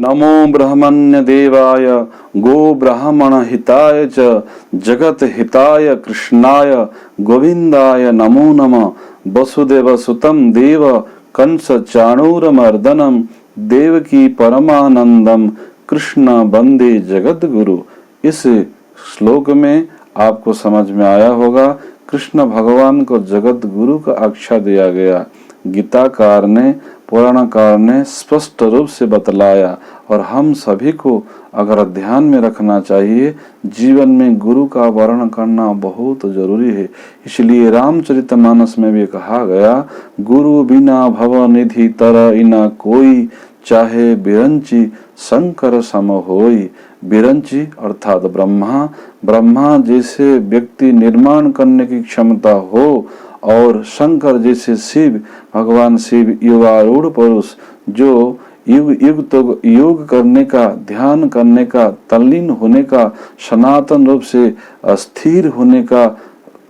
नमो ब्रह्मण्य देवाय गो ब्राह्मण हिताय च जगत हिताय कृष्णाय गोविंदाय नमो नमः। वसुदेव सुतम देव कंस चाणूरमर्दनम देवकी परमानंदम कृष्ण वंदे जगत गुरु। इस श्लोक में आपको समझ में आया होगा, कृष्ण भगवान को जगत गुरु का आख्या दिया गया। गीताकार ने, पुराणकार ने स्पष्ट रूप से बतलाया और हम सभी को अगर ध्यान में रखना चाहिए। जीवन में गुरु का वर्ण करना बहुत जरूरी है। इसलिए रामचरितमानस में भी कहा गया, गुरु बिना भव निधि तर इना कोई, चाहे बिरंची शंकर सम होई। बिरंची अर्थात ब्रह्मा, ब्रह्मा जैसे व्यक्ति निर्माण करने की क्षमता हो और शंकर जैसे शिव, भगवान शिव युगारूढ़ पुरुष जो योग करने का, ध्यान करने का, तल्लीन होने का, सनातन रूप से स्थिर होने का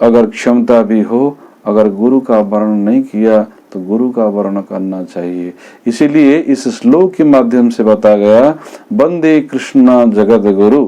अगर क्षमता भी हो, अगर गुरु का वर्ण नहीं किया तो गुरु का वर्ण करना चाहिए। इसीलिए इस श्लोक के माध्यम से बताया गया, वंदे कृष्ण जगत गुरु।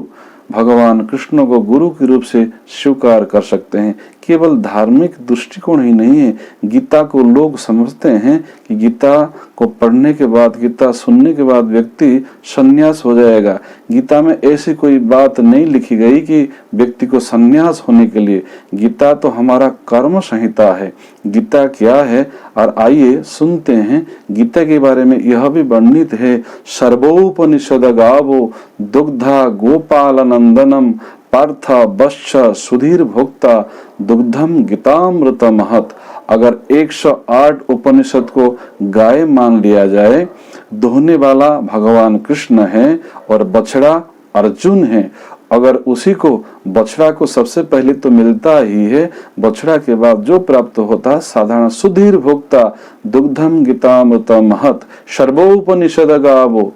भगवान कृष्ण को गुरु के रूप से स्वीकार कर सकते हैं। केवल धार्मिक दृष्टिकोण ही नहीं है। गीता को लोग समझते हैं कि गीता को पढ़ने के बाद, गीता सुनने के बाद व्यक्ति संन्यास हो जाएगा। गीता में ऐसी कोई बात नहीं लिखी गई कि व्यक्ति को संन्यास होने के लिए। गीता तो हमारा कर्म संहिता है। गीता क्या है, और आइए सुनते हैं। गीता के बारे में यह भी वर्णित है, सर्वोपनिषद गावो दुग्धा गोपाल नंदनम पार्थ वत्स सुधीर भोक्ता दुग्धम गीतामृत महत। अगर 108 उपनिषद को गाय मान लिया जाए, दोहने वाला भगवान कृष्ण है और बछड़ा अर्जुन है। अगर उसी को, बछड़ा को सबसे पहले तो मिलता ही है, बछड़ा के बाद जो प्राप्त होता साधारण सुधीर भोक्ता दुग्धम गीतामृत महत। सर्वोपनिषद गावो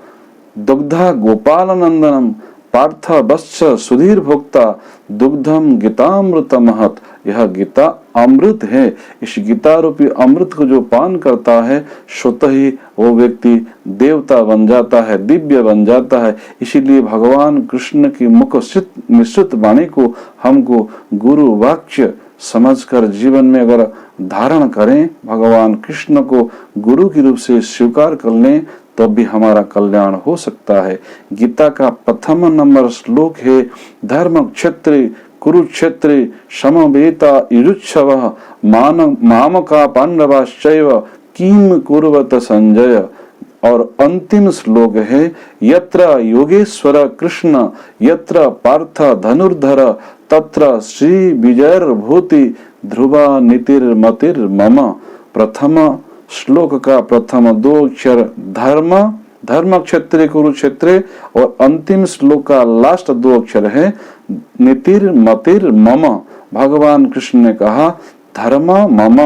दुग्धा गोपाल नंदनम पार्थ वत्स सुधीर भोक्ता दुग्धम गीतामृत महत। यह गीता अमृत है। इस गीता रूपी अमृत को जो पान करता है, स्वतः ही वो व्यक्ति देवता बन जाता है, दिव्य बन जाता है। इसीलिए भगवान कृष्ण की मुख निश्चित वाणी को हमको गुरु वाक्य समझकर जीवन में अगर धारण करें, भगवान कृष्ण को गुरु के रूप से स्वीकार कर लें, तब भी हमारा कल्याण हो सकता है। गीता का प्रथम नंबर श्लोक है, धर्म क्षेत्रे कुरुक्षेत्रे समवेता युजुत्सवः मामका पांडवाश्चैव किम कुर्वत संजय। और अंतिम श्लोक है, यत्र योगेश्वर कृष्ण यत्र पार्थ धनुर्धर तत्र श्री विजयर्भूति ध्रुवा नीतिर्मतिर्मम। प्रथम श्लोक का प्रथम 2 अक्षर धर्म, धर्म क्षेत्रे कुरुक्षेत्रे, और अंतिम श्लोक का लास्ट 2 अक्षर है नीतिर मतिर मम। भगवान कृष्ण ने कहा, धर्म मम,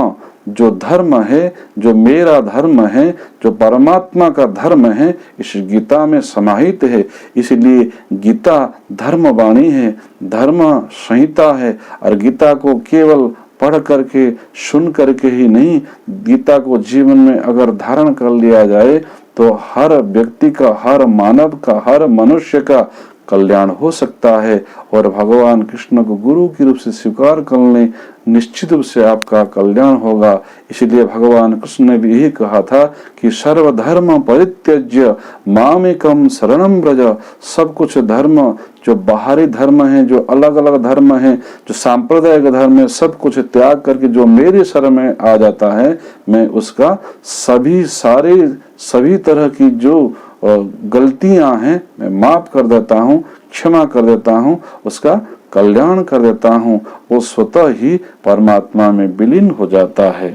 जो धर्म है, जो मेरा धर्म है, जो परमात्मा का धर्म है, इस गीता में समाहित है। इसलिए गीता धर्म वाणी है, धर्म संहिता है। और गीता को केवल पढ़ करके, सुन करके ही नहीं, गीता को जीवन में अगर धारण कर लिया जाए तो हर व्यक्ति का, हर मानव का, हर मनुष्य का कल्याण हो सकता है। और भगवान कृष्ण को गुरु के रूप से स्वीकार करने, निश्चित रूप से आपका कल्याण होगा। इसलिए भगवान कृष्ण ने भी यही कहा था कि सर्वधर्म परित्यज्य मामेकम शरणं व्रज। सब कुछ धर्म, जो बाहरी धर्म है, जो अलग अलग धर्म है, जो सांप्रदायिक धर्म है, सब कुछ त्याग करके जो मेरे शरण में आ जाता है, मैं उसका सभी तरह की जो गलतियां हैं मैं माफ कर देता हूँ, क्षमा कर देता हूँ, उसका कल्याण कर देता हूँ। वो स्वतः ही परमात्मा में विलीन हो जाता है।